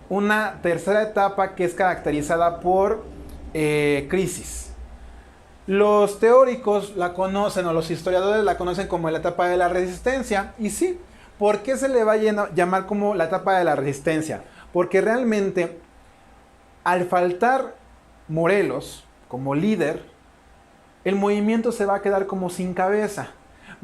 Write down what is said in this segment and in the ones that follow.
una tercera etapa que es caracterizada por crisis. Los teóricos la conocen, o los historiadores la conocen como la etapa de la resistencia. Y sí, ¿por qué se le va a llamar como la etapa de la resistencia? Porque realmente, al faltar Morelos como líder, el movimiento se va a quedar como sin cabeza.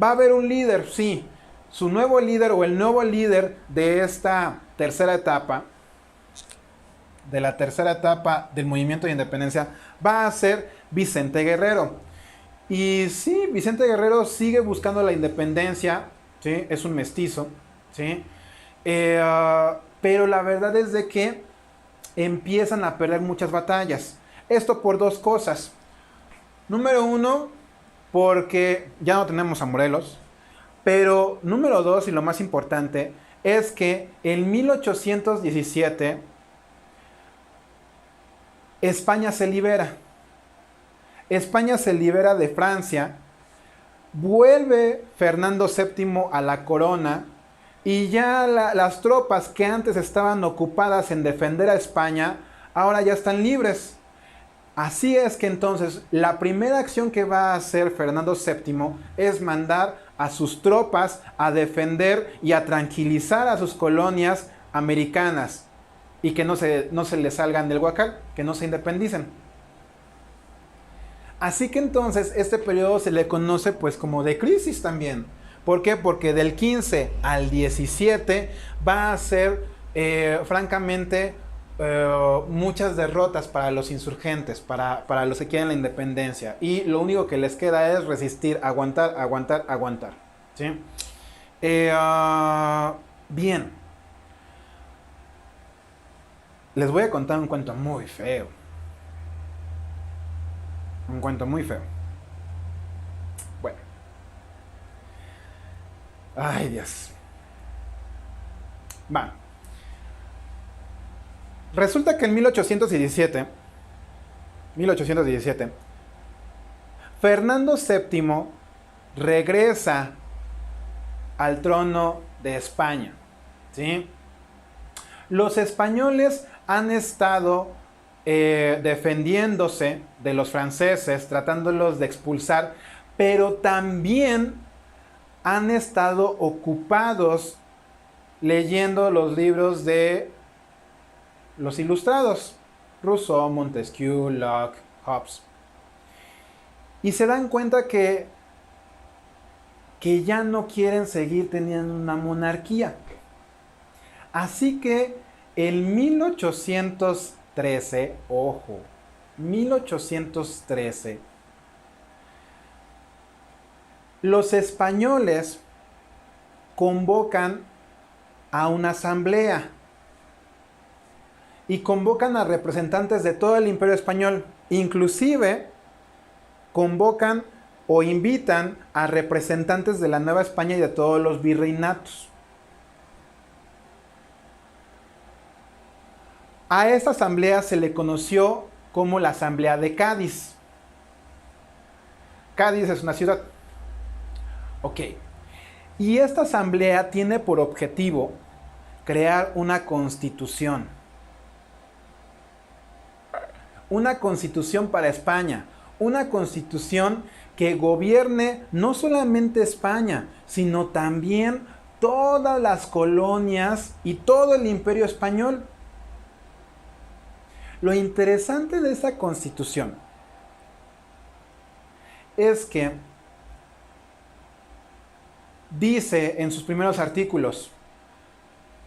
Va a haber un líder, sí. Su nuevo líder, o el nuevo líder de esta tercera etapa, de la tercera etapa del movimiento de independencia, va a ser Vicente Guerrero. Y sí, Vicente Guerrero sigue buscando la independencia, ¿sí? Es un mestizo, ¿sí? Pero la verdad es de que empiezan a perder muchas batallas. Esto por dos cosas. Número uno, porque ya no tenemos a Morelos. Pero número dos, y lo más importante, es que en 1817 España se libera. España se libera de Francia. Vuelve Fernando VII a la corona. Y ya las tropas que antes estaban ocupadas en defender a España, ahora ya están libres. Así es que entonces la primera acción que va a hacer Fernando VII es mandar a sus tropas a defender y a tranquilizar a sus colonias americanas y que no se les salgan del huacal, que no se independicen. Así que entonces este periodo se le conoce pues como de crisis también. ¿Por qué? Porque del 15 al 17 va a ser francamente muchas derrotas para los insurgentes, para los que quieren la independencia. Y lo único que les queda es resistir, aguantar, aguantar, aguantar. ¿Sí? Bien. Les voy a contar un cuento muy feo. Un cuento muy feo. Bueno. Ay, Dios. Va. Resulta que en 1817, Fernando VII regresa al trono de España, ¿sí? Los españoles han estado defendiéndose de los franceses, tratándolos de expulsar, pero también han estado ocupados leyendo los libros de los ilustrados, Rousseau, Montesquieu, Locke, Hobbes. Y se dan cuenta que ya no quieren seguir teniendo una monarquía. Así que en 1813, ojo, 1813, los españoles convocan a una asamblea y convocan a representantes de todo el Imperio Español. Inclusive convocan o invitan a representantes de la Nueva España y de todos los virreinatos. A esta asamblea se le conoció como la Asamblea de Cádiz. Cádiz es una ciudad. Ok. Y esta asamblea tiene por objetivo crear una constitución. Una constitución para España. Una constitución que gobierne no solamente España, sino también todas las colonias y todo el Imperio Español. Lo interesante de esta constitución es que dice en sus primeros artículos: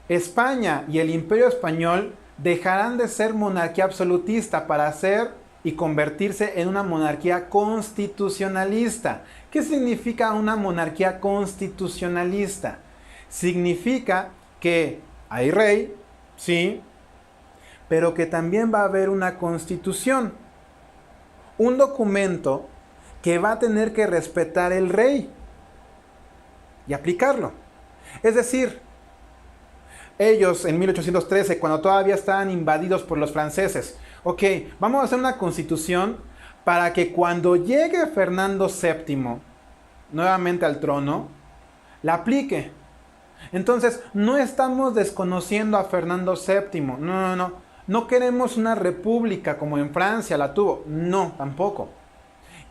España y el Imperio Español dejarán de ser monarquía absolutista para ser y convertirse en una monarquía constitucionalista. ¿Qué significa una monarquía constitucionalista? Significa que hay rey, sí, pero que también va a haber una constitución, un documento que va a tener que respetar el rey y aplicarlo. Es decir, ellos en 1813, cuando todavía estaban invadidos por los franceses, ok, vamos a hacer una constitución para que cuando llegue Fernando VII nuevamente al trono, la aplique. Entonces, no estamos desconociendo a Fernando VII. No queremos una república como en Francia la tuvo. No, tampoco.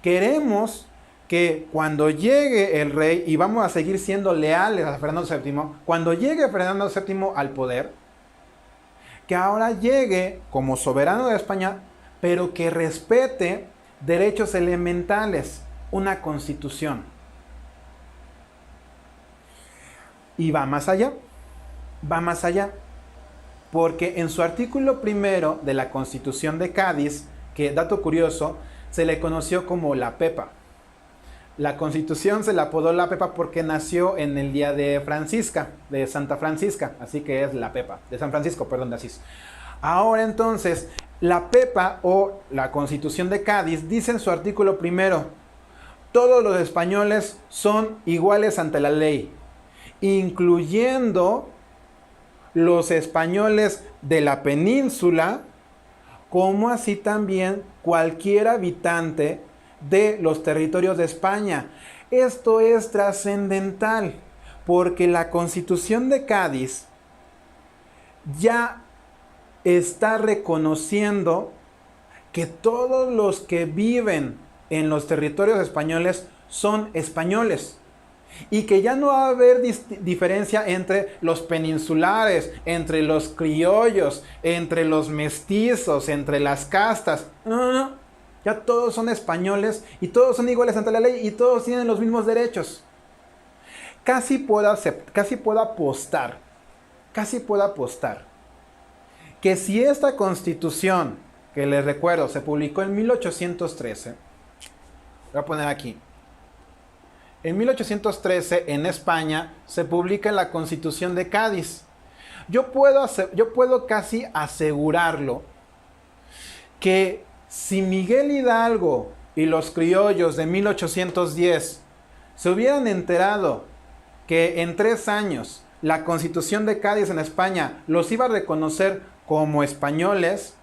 Queremos que cuando llegue el rey, y vamos a seguir siendo leales a Fernando VII, cuando llegue Fernando VII al poder, que ahora llegue como soberano de España, pero que respete derechos elementales, una constitución. Y va más allá, porque en su artículo primero de la Constitución de Cádiz, que dato curioso, se le conoció como la Pepa. La Constitución se la apodó la Pepa porque nació en el día de Francisca, de Santa Francisca, así que es la Pepa, de San Francisco, perdón, de Asís. Ahora entonces, la Pepa o la Constitución de Cádiz dice en su artículo primero: todos los españoles son iguales ante la ley, incluyendo los españoles de la península, como así también cualquier habitante de los territorios de España. Esto es trascendental, porque la Constitución de Cádiz ya está reconociendo que todos los que viven en los territorios españoles son españoles. Y que ya no va a haber diferencia entre los peninsulares, entre los criollos, entre los mestizos, entre las castas. No. Ya todos son españoles y todos son iguales ante la ley y todos tienen los mismos derechos. Casi puedo apostar que si esta Constitución, que les recuerdo, se publicó en 1813, voy a poner aquí. En 1813, en España, se publica la Constitución de Cádiz. Yo puedo casi asegurarlo que si Miguel Hidalgo y los criollos de 1810 se hubieran enterado que en 3 años la Constitución de Cádiz en España los iba a reconocer como españoles,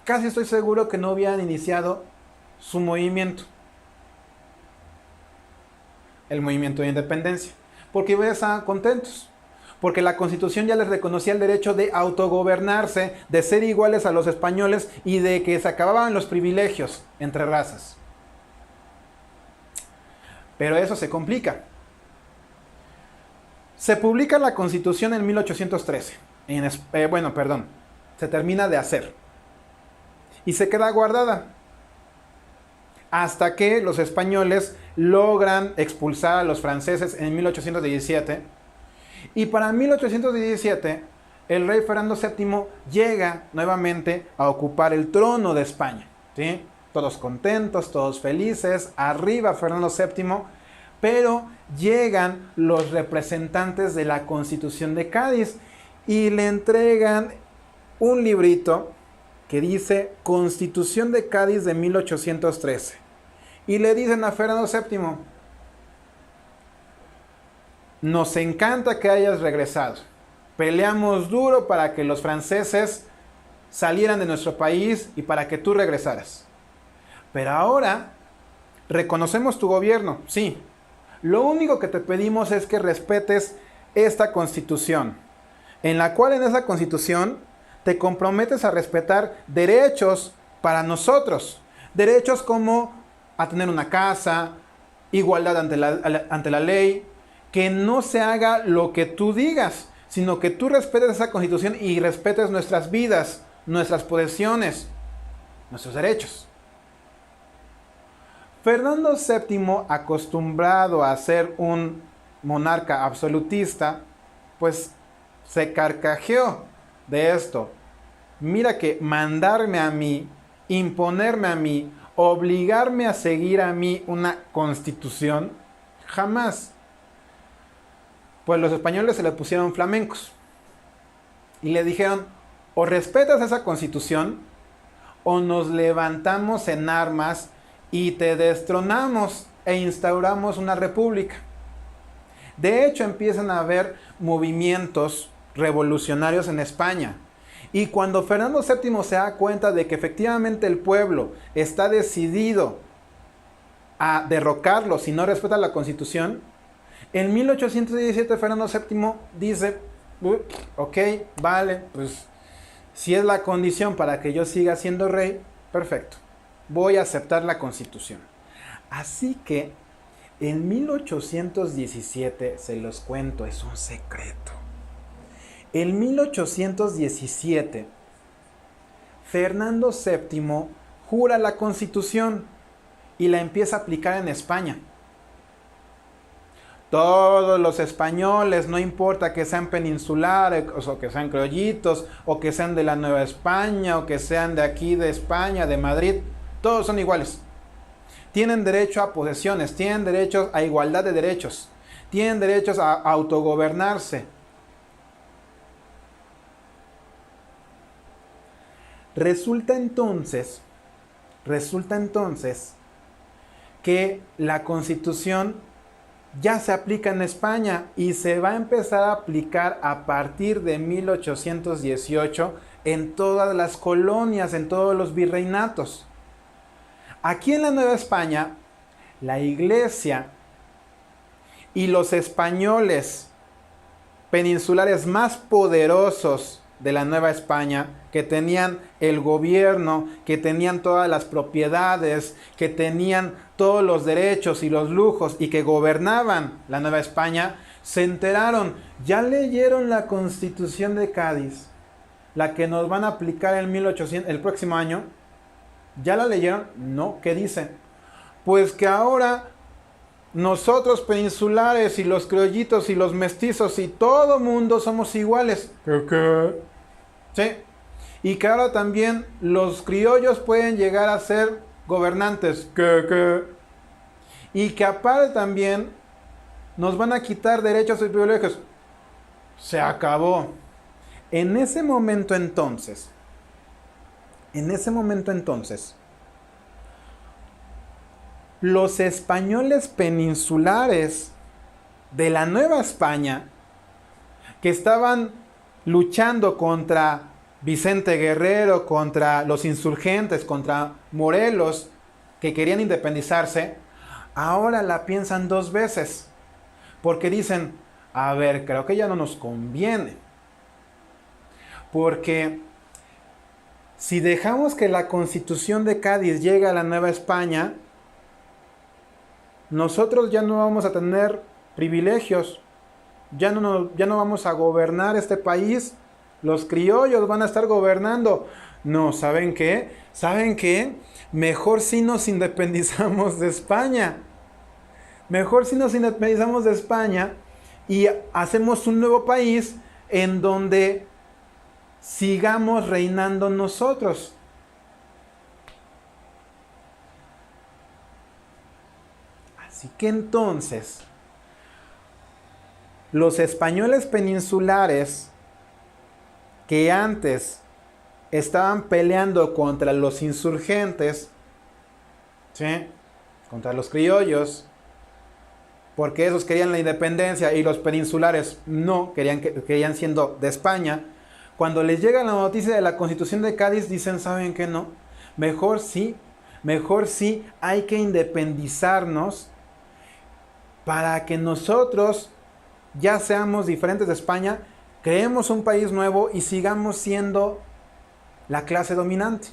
casi estoy seguro que no hubieran iniciado su movimiento. El movimiento de independencia, porque estaban contentos, porque la Constitución ya les reconocía el derecho de autogobernarse, de ser iguales a los españoles y de que se acababan los privilegios entre razas. Pero eso se complica. Se publica la Constitución en 1813, se termina de hacer y se queda guardada hasta que los españoles logran expulsar a los franceses en 1817. Y para 1817, el rey Fernando VII llega nuevamente a ocupar el trono de España, ¿sí? Todos contentos, todos felices, arriba Fernando VII, pero llegan los representantes de la Constitución de Cádiz y le entregan un librito que dice Constitución de Cádiz de 1813. Y le dicen a Fernando VII: nos encanta que hayas regresado. Peleamos duro para que los franceses salieran de nuestro país y para que tú regresaras. Pero ahora reconocemos tu gobierno, sí. Lo único que te pedimos es que respetes esta Constitución, en la cual en esa Constitución te comprometes a respetar derechos para nosotros. Derechos como a tener una casa, igualdad ante la ley, que no se haga lo que tú digas, sino que tú respetes esa Constitución y respetes nuestras vidas, nuestras posesiones, nuestros derechos. Fernando VII, acostumbrado a ser un monarca absolutista, pues se carcajeó de esto. Mira que mandarme a mí, imponerme a mí, obligarme a seguir a mí una constitución, jamás. Pues los españoles se le pusieron flamencos y le dijeron: o respetas esa constitución o nos levantamos en armas y te destronamos e instauramos una república. De hecho, empiezan a haber movimientos revolucionarios en España. Y cuando Fernando VII se da cuenta de que efectivamente el pueblo está decidido a derrocarlo si no respeta la Constitución, En 1817 Fernando VII dice, ok, vale, pues si es la condición para que yo siga siendo rey, perfecto, voy a aceptar la Constitución. Así que en 1817, se los cuento, es un secreto. En 1817, Fernando VII jura la Constitución y la empieza a aplicar en España. Todos los españoles, no importa que sean peninsulares, o que sean criollitos, o que sean de la Nueva España, o que sean de aquí de España, de Madrid, todos son iguales. Tienen derecho a posesiones, tienen derecho a igualdad de derechos, tienen derechos a autogobernarse. Resulta entonces que la Constitución ya se aplica en España y se va a empezar a aplicar a partir de 1818 en todas las colonias, en todos los virreinatos. Aquí en la Nueva España, la Iglesia y los españoles peninsulares más poderosos de la Nueva España, que tenían el gobierno, que tenían todas las propiedades, que tenían todos los derechos y los lujos y que gobernaban la Nueva España, se enteraron, ya leyeron la Constitución de Cádiz, la que nos van a aplicar en 1800, el próximo año. ¿Ya la leyeron? No, ¿qué dice? Pues que ahora nosotros peninsulares y los criollitos y los mestizos y todo mundo somos iguales. ¿Qué? Sí. Y que ahora también los criollos pueden llegar a ser gobernantes. ¿Qué? Y que aparte también nos van a quitar derechos y privilegios. Se acabó. En ese momento entonces, los españoles peninsulares de la Nueva España, que estaban luchando contra Vicente Guerrero, contra los insurgentes, contra Morelos, que querían independizarse, ahora la piensan dos veces, porque dicen, a ver, creo que ya no nos conviene, porque si dejamos que la Constitución de Cádiz llegue a la Nueva España, nosotros ya no vamos a tener privilegios, ya no vamos a gobernar este país, los criollos van a estar gobernando. No, ¿saben qué? ¿Saben qué? Mejor si nos independizamos de España. Mejor si nos independizamos de España y hacemos un nuevo país en donde sigamos reinando nosotros. Así que entonces, los españoles peninsulares que antes estaban peleando contra los insurgentes, ¿sí?, contra los criollos, porque esos querían la independencia y los peninsulares no, querían siendo de España. Cuando les llega la noticia de la Constitución de Cádiz, dicen, ¿saben qué? No, mejor sí, hay que independizarnos para que nosotros ya seamos diferentes de España, creemos un país nuevo y sigamos siendo la clase dominante.